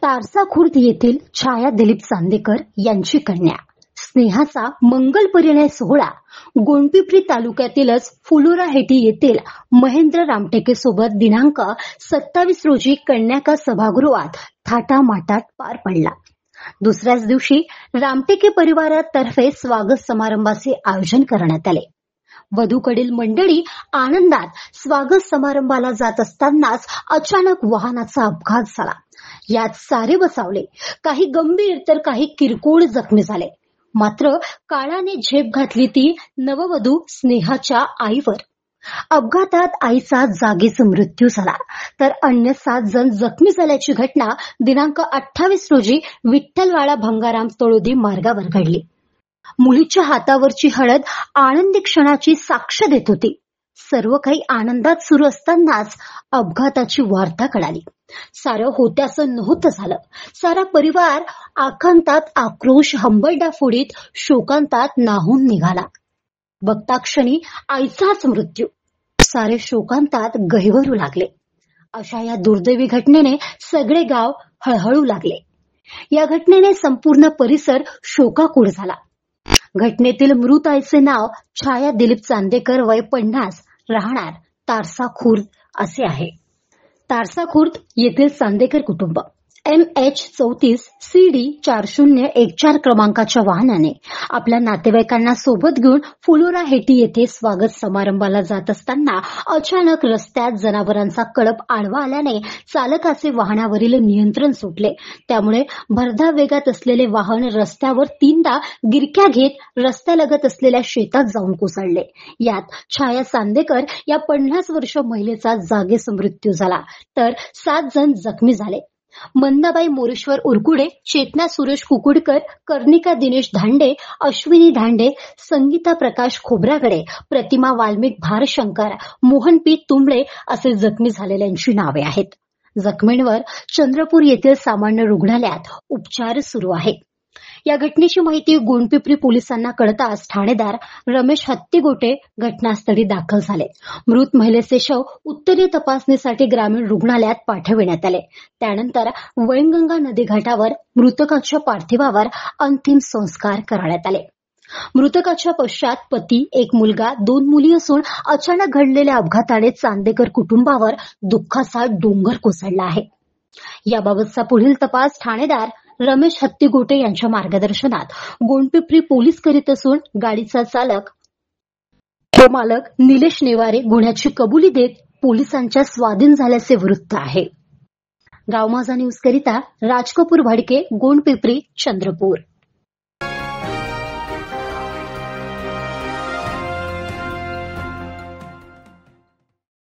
तारसा खुर्द येथील छाया दिलीप चांदेकर यांची कन्या स्नेहाचा मंगल परिणय सोहळा गोंडपिंपरी तालुक्यातीलच फुलोराहेटी येथील महेंद्र रामटेके सोबत दिनांक 27 रोजी कन्याका सभागृहात थाटामाटात पार पडला। दुसऱ्याच दिवशी रामटेके परिवारातर्फे स्वागत समारंभाचे आयोजन करण्यात आले। वधूकडील मंडळी आनंदात स्वागत समारंभाला जात असतानाच अचानक वाहनाचा अपघात झाला। यात सारे बचावले, काही गंभीर तर काही किरकोळ जखमी झाले। मात्र काळाने झेप घातली ती नववधू स्नेहाच्या आईवर। अपघातात आईचा जागीच मृत्यू झाला, तर अन्य 7 जण जखमी झाल्याची घटना दिनांक 28 रोजी विठ्ठलवाडा भंगाराम तळोदी मार्गावर घडली। मुलीच्या हातावरची हळद आनंदी क्षणाची साक्ष देत होती। सर्व काही आनंदात सुरू असतानाच अपघाताची वार्ता कळाली। सारं होत्याचं नव्हतं झालं। सारा परिवार आकांतात आक्रोश हंबरडा फोडीत शोकांतात नाहून निघाला। बघता क्षणी आईचाच मृत्यू। सारे शोकांतात गहिवरू लागले। अशा या दुर्दैवी घटनेने सगळे गाव हळहळू लागले। या घटनेने संपूर्ण परिसर शोकाकूळ झाला। घटनेतील मृत आईचे नाव छाया दिलीप चांदेकर, वय 50, राहणार तारसा खुर्द असे आहे। तारसा खुर्द येथील चांदेकर कुटुंब MH34 CD 4014 क्रमांकाच्या वाहनाने आपल्या नातेवाईकांना सोबत घेऊन फुलोराहेटी येथे स्वागत समारंभाला जात असताना अचानक रस्त्यात जनावरांचा कळप आडवा आल्याने चालकाचे वाहनावरील नियंत्रण सुटले। त्यामुळे भरधाव वेगात असलेले वाहन रस्त्यावर 3दा गिरक्या घेत रस्त्यालगत असलेल्या शेतात जाऊन कोसळले। यात छाया चांदेकर या 50 वर्ष महिलेचा जागीच मृत्यू झाला, तर 7 जण जखमी झाले। मंदाबाई मोरेश्वर उरकुडे, चेतना सुरेश कुकुडकर, कर्णिका दिनेश धांडे, अश्विनी धांडे, संगीता प्रकाश खोब्रागडे, प्रतिमा वाल्मिक भारशंकर, मोहन पी तुंबळे असे जखमी झालेल्यांची नावे आहेत। जखमींवर चंद्रपूर येथील सामान्य रुग्णालयात उपचार सुरू आहेत। या घटनेची माहिती गोंडपिंपरी पोलिसांना कळताच ठाणेदार रमेश हत्तीगोटे घटनास्थळी दाखल झाले। मृत महिलेचे शव उत्तरीय तपासणीसाठी ग्रामीण रुग्णालयात पाठविण्यात आले। त्यानंतर वैनगंगा नदी घाटावर मृतकाच्या पार्थिवावर अंतिम संस्कार करण्यात आले। मृतकाच्या पश्चात पती, एक मुलगा, 2 मुली असून अचानक घडलेल्या अपघाताने चांदेकर कुटुंबावर दुःखाचा डोंगर कोसळला आहे। याबाबतचा पुढील तपास ठाणेदार रमेश हत्तीगोटे यांच्या मार्गदर्शनात गोंडपिंपरी पोलीस करीत असून गाडीचा चालक व मालक निलेश नेवारे गुन्ह्याची कबुली देत पोलिसांच्या स्वाधीन झाल्याचे वृत्त आहे। गाव माझा न्यूज करिता राजकपूर भाडके, गोंडपिंपरी, चंद्रपूर।